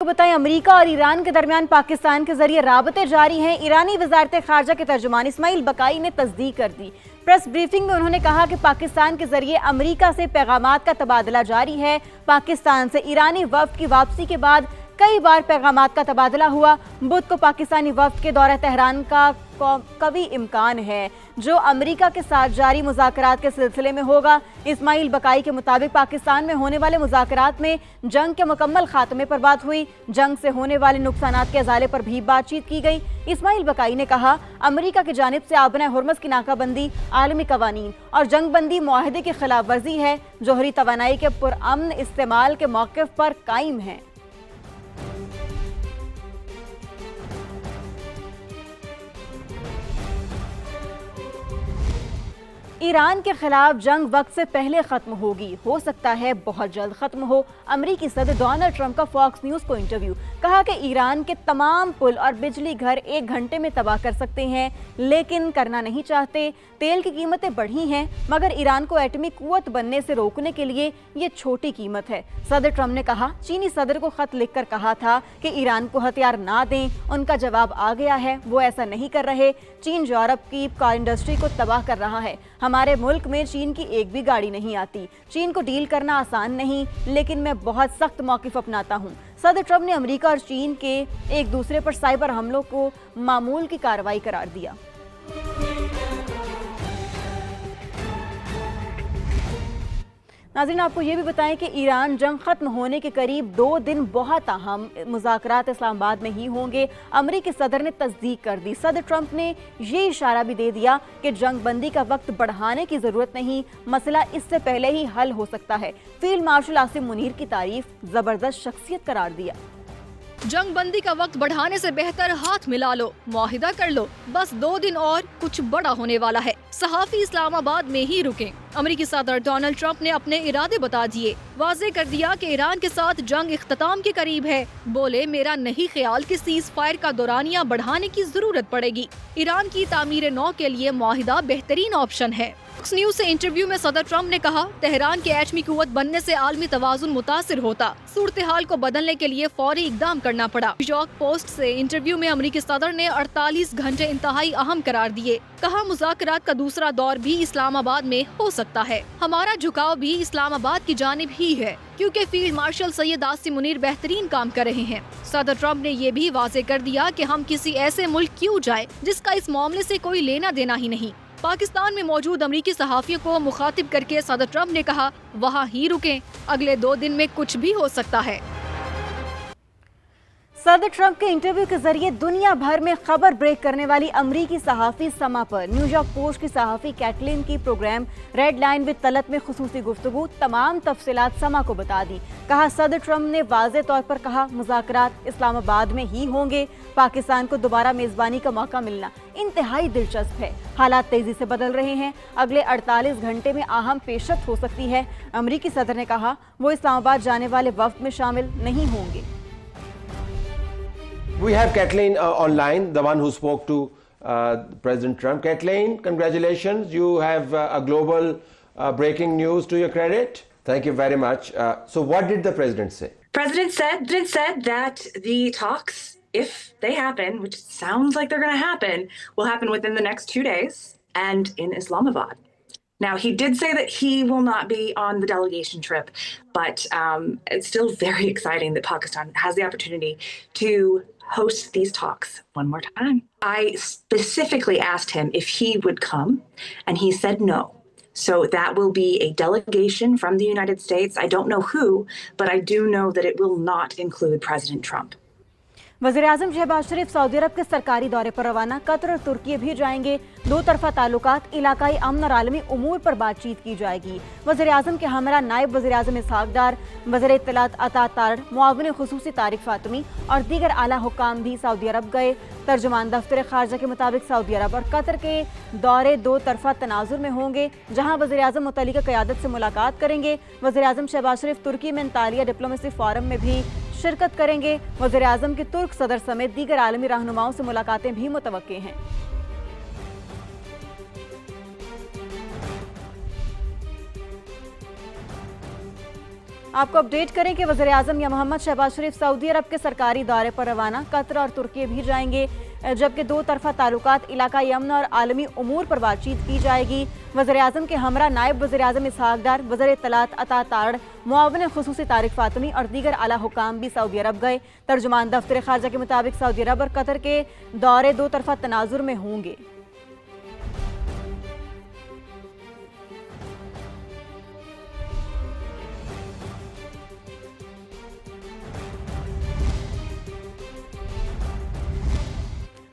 बताएं, अमेरिका और ईरान के दरमियान पाकिस्तान के जरिए राबते जारी हैं। ईरानी वजारत खारजा के तर्जुमान इस्माइल बकाई ने तस्दीक कर दी। प्रेस ब्रीफिंग में उन्होंने कहा कि पाकिस्तान के जरिए अमेरिका से पैगामात का तबादला जारी है। पाकिस्तान से ईरानी वफ्द की वापसी के बाद कई बार पैगामात का तबादला हुआ। बुध को पाकिस्तानी वफ्द के दौरे तेहरान का कवी इम्कान है, जो अमेरिका के साथ जारी मुज़ाकरात के सिलसिले में होगा। इस्माइल बकाई के मुताबिक पाकिस्तान में होने वाले मुज़ाकरात में जंग के मुकम्मल खात्मे पर बात हुई। जंग से होने वाले नुकसानात के अजाले पर भी बातचीत की गई। इस्माइल बकाई ने कहा, अमेरिका की जानिब से आबना हुर्मस की नाकाबंदी आलमी कवानीन और जंगबंदी मुआहदे की खिलाफ वर्जी है। जोहरी तवानाई के पुरअमन इस्तेमाल के मौक़िफ़ पर कायम है। ईरान के खिलाफ जंग वक्त से पहले खत्म होगी, हो सकता है बहुत जल्द खत्म हो। अमेरिकी सदर डोनाल्ड ट्रंप का फॉक्स न्यूज को इंटरव्यू, कहा कि ईरान के तमाम पुल और बिजली घर 1 घंटे में तबाह कर सकते हैं, लेकिन करना नहीं चाहते। तेल की कीमतें बढ़ी हैं, मगर ईरान को एटमी कुव्वत बनने से रोकने के लिए ये छोटी कीमत है। सदर ट्रंप ने कहा, चीनी सदर को खत लिखकर कहा था कि ईरान को हथियार ना दें। उनका जवाब आ गया है, वो ऐसा नहीं कर रहे। चीन यूरोप की कार इंडस्ट्री को तबाह कर रहा है। हमारे मुल्क में चीन की एक भी गाड़ी नहीं आती। चीन को डील करना आसान नहीं, लेकिन मैं बहुत सख्त मौक़िफ़ अपनाता हूँ। सदर ट्रंप ने अमेरिका और चीन के एक दूसरे पर साइबर हमलों को मामूल की कार्रवाई करार दिया। नाज़रीन, आपको ये भी बताएं कि ईरान जंग खत्म होने के करीब 2 दिन बहुत अहम मुज़ाकरात इस्लामाबाद में ही होंगे। अमेरिकी सदर ने तस्दीक कर दी। सदर ट्रंप ने ये इशारा भी दे दिया कि जंग बंदी का वक्त बढ़ाने की ज़रूरत नहीं, मसला इससे पहले ही हल हो सकता है। फील्ड मार्शल आसिम मुनीर की तारीफ ज़बरदस्त शख्सियत करार दिया। जंग बंदी का वक्त बढ़ाने से बेहतर हाथ मिला लो, मुआहिदा कर लो। बस 2 दिन और कुछ बड़ा होने वाला है। सहाफी इस्लामाबाद में ही रुके। अमेरिकी सदर डोनाल्ड ट्रंप ने अपने इरादे बता दिए। वाज़े कर दिया कि ईरान के साथ जंग इख्तिताम के करीब है। बोले, मेरा नहीं ख्याल कि सीज फायर का दौरानिया बढ़ाने की जरूरत पड़ेगी। ईरान की तामीर नौ के लिए मुआहिदा बेहतरीन ऑप्शन है। फॉक्स न्यूज से इंटरव्यू में सदर ट्रंप ने कहा, तेहरान के एटमी कुव्वत बनने से आलमी तवाजुन मुतासिर होता। सूरत हाल को बदलने के लिए फौरी इकदाम करना पड़ा। न्यूयॉर्क पोस्ट से इंटरव्यू में अमेरिकी सदर ने 48 घंटे इंतहाई अहम करार दिए। कहा, मुज़ाकरात का दूसरा दौर भी इस्लामाबाद में हो सकता है। हमारा झुकाव भी इस्लामाबाद की जानिब ही है, क्योंकि फील्ड मार्शल सैयद आसिम मुनीर बेहतरीन काम कर रहे हैं। सदर ट्रंप ने ये भी वाजे कर दिया कि हम किसी ऐसे मुल्क क्यों जाए जिसका इस मामले से कोई लेना देना ही नहीं। पाकिस्तान में मौजूद अमेरिकी सहाफियों को मुखातिब करके सदर ट्रंप ने कहा, वहाँ ही रुकें, अगले 2 दिन में कुछ भी हो सकता है। सदर ट्रंप के इंटरव्यू के जरिए दुनिया भर में खबर ब्रेक करने वाली अमरीकी सहाफ़ी समा पर न्यूयॉर्क पोस्ट की सहाफ़ी कैटलिन की program red line with Talat में खुसूसी गुफ्तगू तमाम तफसीलात समा को बता दी। कहा, सदर ट्रंप ने वाज़े तौर पर कहा, मुज़ाकरात इस्लामाबाद में ही होंगे। पाकिस्तान को दोबारा मेज़बानी का मौका मिलना इंतहाई दिलचस्प है। हालात तेजी से बदल रहे हैं। अगले 48 घंटे में अहम पेशरफ्त हो सकती है। अमरीकी सदर ने कहा, वो इस्लामाबाद जाने वाले वफ्द में शामिल नहीं होंगे। We have Kathleen online, the one who spoke to President Trump. Kathleen, congratulations. You have a global breaking news to your credit. Thank you very much. So what did the president say? President said that the talks, if they happen, which sounds like they're going to happen, will happen within the next 2 days and in Islamabad. Now, he did say that he will not be on the delegation trip, but it's still very exciting that Pakistan has the opportunity to host these talks one more time. I specifically asked him if he would come, and he said no. So that will be a delegation from the United States. I don't know who, but I do know that it will not include President Trump. वज़ीर-ए-आज़म शहबाज शरीफ Saudi अरब के सरकारी दौरे पर रवाना। Qatar और तुर्की भी जाएंगे। 2 तरफ़ा ताल्लुकात, इलाकाई अमन और आलमी उमूर पर बातचीत की जाएगी। वज़ीर-ए-आज़म के हमरा नायब वज़ीर-ए-आज़म इसहाक डार, वज़ीर इत्तलात अता तारड़, मुआविन खुसूसी तारिक फातिमी और दीगर आला हुक्काम भी सऊदी अरब गए। तर्जुमान दफ्तर खारजा के मुताबिक सऊदी अरब और कतर के दौरे 2 तरफ़ा तनाजुर में होंगे, जहाँ वज़ीर-ए-आज़म मुतल्लिका क़यादत से मुलाकात करेंगे। वज़ीर-ए-आज़म शहबाज शरीफ तुर्की में अंतालिया डिप्लोमेसी फोरम में भी शिरकत करेंगे। वज़ीर-ए-आज़म के तुर्क सदर समेत दीगर आलमी रहनुमाओं से मुलाकातें भी मुतवक्के हैं। आपको अपडेट करें कि वज़ीर-ए-आज़म या मोहम्मद शहबाज शरीफ सऊदी अरब के सरकारी दौरे पर रवाना। कतर और तुर्की भी जाएंगे, जबकि दो तरफा ताल्लुकात, इलाकाई अमन और आलमी उमूर पर बातचीत की जाएगी। वज़ीर-ए-आज़म के हमरा नायब वज़ीर-ए-आज़म इसहाक डार, वज़ीर इत्तलात अता ताड़, मुआविन खुसूसी तारिक फातमी और दीगर आला हुकाम भी सऊदी अरब गए। तर्जुमान दफ्तर खारजा के मुताबिक सऊदी अरब और कतर के दौरे दो तरफा तनाजुर में होंगे।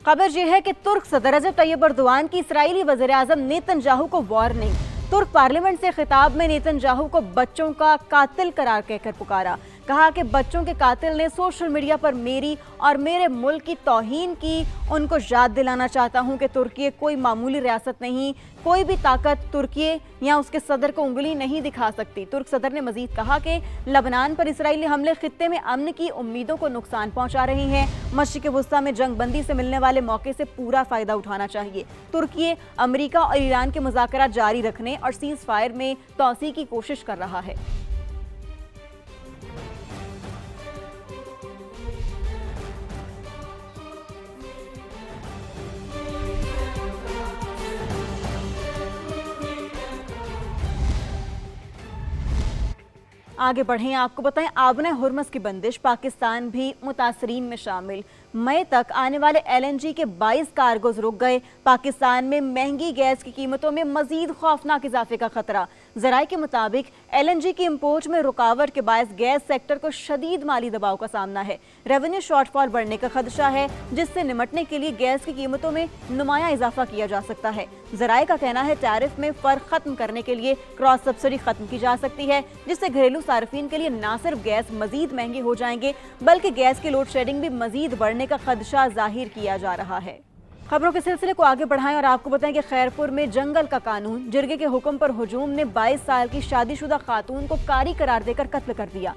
खबर यह है कि तुर्क सदर रजब तैयब एर्दोआन की इस्राईली वज़ीर-ए-आज़म नेतन्याहू को वार्निंग। तुर्क पार्लियामेंट से खिताब में नेतन्याहू को बच्चों का कातिल करार कहकर पुकारा। कहा कि बच्चों के कातिल ने सोशल मीडिया पर मेरी और मेरे मुल्क की तौहीन की। उनको याद दिलाना चाहता हूं कि तुर्की कोई मामूली रियासत नहीं, कोई भी ताकत तुर्की या उसके सदर को उंगली नहीं दिखा सकती। तुर्क सदर ने मजीद कहा कि लबनान पर इसराइली हमले खित्ते में अमन की उम्मीदों को नुकसान पहुंचा रहे हैं। मशरिक़ वुस्ता में जंग बंदी से मिलने वाले मौके से पूरा फायदा उठाना चाहिए। तुर्की अमेरिका और ईरान के मुज़ाकरात जारी रखने और सीज़ फायर में तौसी की कोशिश कर रहा है। आगे बढ़ें, आपको बताएं आबना हुर्मस की बंदिश, पाकिस्तान भी मुतासरीन में शामिल। मई तक आने वाले LNG के 22 कार्गोज रुक गए। पाकिस्तान में महंगी गैस की कीमतों में मजीद खौफनाक इजाफे का खतरा। ज़राए के मुताबिक LNG की इम्पोर्ट में रुकावट के बायस गैस सेक्टर को शदीद माली दबाव का सामना है। रेवेन्यू शॉर्टफॉल बढ़ने का खदशा है, जिससे निमटने के लिए गैस की कीमतों में नुमाया इजाफा किया जा सकता है। ज़राए का कहना है टैरिफ में फ़र्क खत्म करने के लिए क्रॉस सब्सिडी खत्म की जा सकती है, जिससे घरेलू सार्फिन के लिए न सिर्फ गैस मजीद महंगे हो जाएंगे, बल्कि गैस की लोड शेडिंग भी मजीद बढ़ने का खदशा जाहिर किया जा रहा है। खबरों के सिलसिले को आगे बढ़ाएं और आपको बताएं कि खैरपुर में जंगल का कानून, जिरगे के हुक्म पर हुजूम ने 22 साल की शादीशुदा खातून को कारी करार देकर कत्ल कर दिया।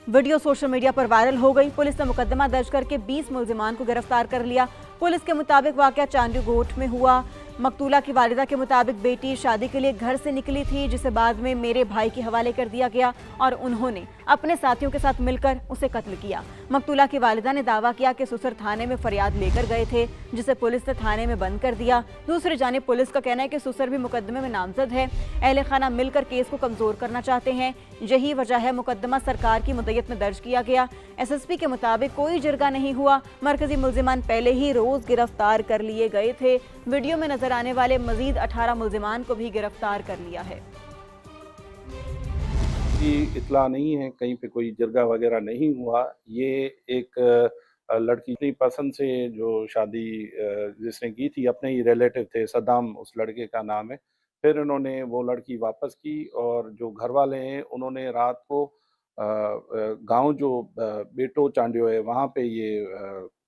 वीडियो सोशल मीडिया पर वायरल हो गई। पुलिस ने मुकदमा दर्ज करके 20 मुल्जिमान को गिरफ्तार कर लिया। पुलिस के मुताबिक वाकया चांदी गोट में हुआ। मकतूला की वालिदा के मुताबिक बेटी शादी के लिए घर से निकली थी, जिसे बाद में मेरे भाई के हवाले कर दिया गया और उन्होंने अपने साथियों के साथ मिलकर उसे कत्ल किया। मकतूला की वालिदा ने दावा किया कि ससुर थाने में फरियाद लेकर गए थे, जिसे पुलिस ने थाने में बंद कर दिया। दूसरी जानिब पुलिस का कहना है कि ससुर भी मुकदमे में नामजद है। अहले खाना मिलकर केस को कमजोर करना चाहते हैं, यही वजह है मुकदमा सरकार की मुद्दत में दर्ज किया गया। SSP के मुताबिक कोई जिरगा नहीं हुआ। मरकजी मुल्जिमान पहले ही रोज गिरफ्तार कर लिए गए थे। वीडियो में नजर आने वाले मजीद 18 मुल्जिमान को भी गिरफ्तार कर लिया है। इतला नहीं है, कहीं पे कोई जिरगा वगैरह नहीं हुआ। ये एक लड़की की पसंद से जो शादी जिसने की थी, अपने ही रिलेटिव थे, सद्दाम उस लड़के का नाम है। फिर उन्होंने वो लड़की वापस की और जो घर वाले हैं उन्होंने रात को गांव जो बेटो चांडियो है वहाँ पे ये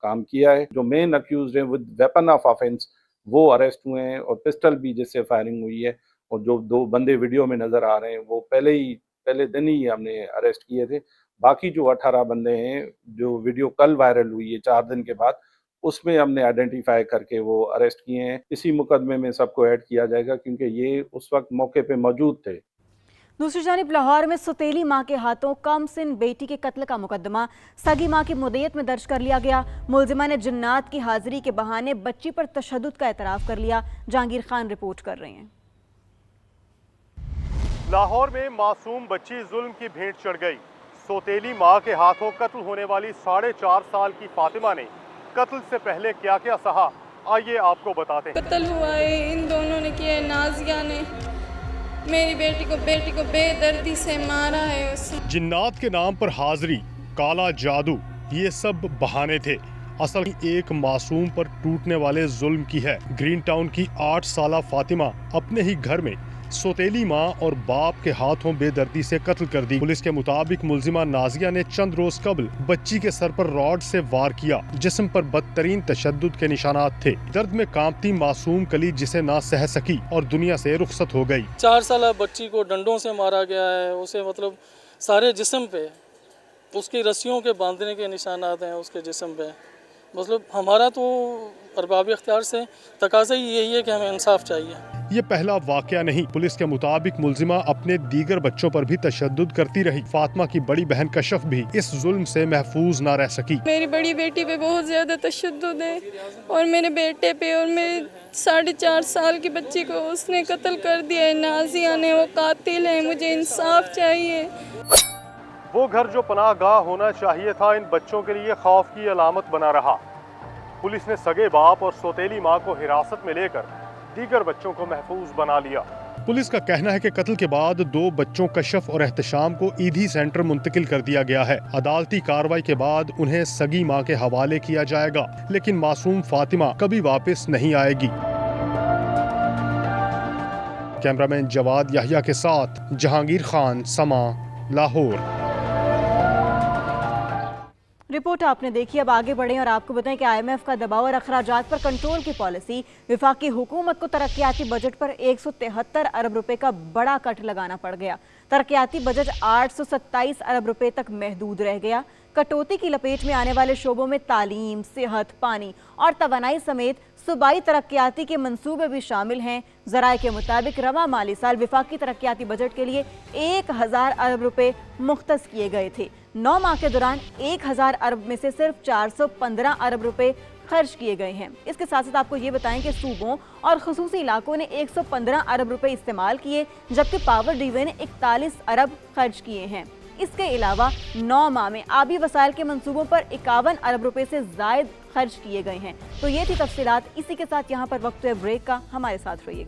काम किया है। जो मेन अक्यूज है विद वेपन ऑफ ऑफेंस वो अरेस्ट हुए हैं और पिस्टल भी जिससे फायरिंग हुई है। और जो 2 बंदे वीडियो में नजर आ रहे हैं वो पहले दिन ही हमने अरेस्ट किए थे। बाकी जो 18 बंदे हैं जो वीडियो कल वायरल हुई है 4 दिन के बाद, उसमें हमने आइडेंटिफाई करके वो अरेस्ट किए हैं। इसी मुकदमे में सबको ऐड किया जाएगा क्योंकि ये उस वक्त मौके पे मौजूद थे। दूसरी जानिब लाहौर में सौतेली मां के हाथों कम सिन बेटी के कत्ल का मुकदमा सगी मां की मुद्दत में दर्ज कर लिया गया। मुल्जिमा ने जिन्नात की हाजिरी के बहाने बच्ची पर तशद्दुद का एतराफ़ कर लिया। जहांगीर खान रिपोर्ट कर रहे हैं। लाहौर में मासूम बच्ची जुल्म की भेंट चढ़ गई। सौतेली मां के हाथों कत्ल होने वाली 4.5 साल की फातिमा ने कत्ल से पहले क्या क्या सहा, आइए आपको बताते हैं। कत्ल हुआ है, इन दोनों ने किया है। नाजिया ने मेरी बेटी को बेदर्दी से मारा है। जिन्नात के नाम पर हाजिरी, काला जादू, ये सब बहाने थे। असल एक मासूम पर टूटने वाले जुल्म की है। ग्रीन टाउन की 8 साला फातिमा अपने ही घर में सौतेली माँ और बाप के हाथों बेदर्दी से कत्ल कर दी। पुलिस के मुताबिक मुल्जिमा नाजिया ने चंद रोज कबल बच्ची के सर पर रॉड से वार किया। जिस्म पर बदतरीन तशद्दुद के निशानात थे। दर्द में कांपती मासूम कली जिसे ना सह सकी और दुनिया से रुखसत हो गई। 4 साल बच्ची को डंडों से मारा गया है। उसे मतलब सारे जिस्म पे उसकी रस्सियों के बांधने के निशानात हैं उसके जिस्म पे। मतलब हमारा तो अरबाब इख्तियार से तकाज़ा ही यही है कि हमें इंसाफ चाहिए। ये पहला वाकया नहीं, पुलिस के मुताबिक मुलजिमा अपने दीगर बच्चों पर भी तशद्दुद करती रही। फातिमा की बड़ी बहन कशफ भी इस जुल्म से महफूज ना रह सकी। मेरी बड़ी बेटी पे बहुत ज़्यादा तशद्दुद है और मेरे बेटे पे और मेरे 4.5 साल की बच्ची को उसने कत्ल कर दिया है। नाजिया ने, वो कातिल है, मुझे इंसाफ चाहिए। वो घर जो पनाहगाह होना चाहिए था इन बच्चों के लिए खौफ की अलामत बना रहा। पुलिस ने सगे बाप और सौतेली मां को हिरासत में लेकर दीगर बच्चों को महफूज बना लिया। पुलिस का कहना है कि कत्ल के बाद 2 बच्चों कशफ और एहतशाम को ईदी सेंटर मुंतकिल कर दिया गया है। अदालती कार्रवाई के बाद उन्हें सगी मां के हवाले किया जाएगा, लेकिन मासूम फातिमा कभी वापस नहीं आएगी। कैमरामैन जवाद याहिया के साथ जहांगीर खान, समा, लाहौर। रिपोर्ट आपने देखी। अब आगे बढ़ें और आपको बताएं कि IMF का दबाव और अखराजात पर कंट्रोल की पॉलिसी, वफाकी हुकूमत को तरक्याती बजट पर 173 अरब रुपए का बड़ा कट लगाना पड़ गया। तरक्याती बजट 827 अरब रुपए तक महदूद रह गया। कटौती की लपेट में आने वाले शोबों में तालीम, सेहत, पानी और तवानाई समेत सूबाई तरक्याती के मंसूबे भी शामिल हैं। ज़राए के मुताबिक रवा माली साल वफाकी तरक्याती बजट के लिए 1000 अरब रुपए मुख्तस किए गए थे। 9 माह के दौरान 1000 अरब में से सिर्फ 415 अरब रुपए खर्च किए गए हैं। इसके साथ साथ आपको ये बताएं कि सूबों और खुसूसी इलाकों ने 115 अरब रुपए इस्तेमाल किए, जबकि पावर डिवीजन ने 41 अरब खर्च किए हैं। इसके अलावा 9 माह में आबी वसाइल के मंसूबों पर 51 अरब रुपए से जायद खर्च किए गए हैं। तो ये थी तफसीलात। इसी के साथ यहाँ पर वक्त है ब्रेक का, हमारे साथ रहिए।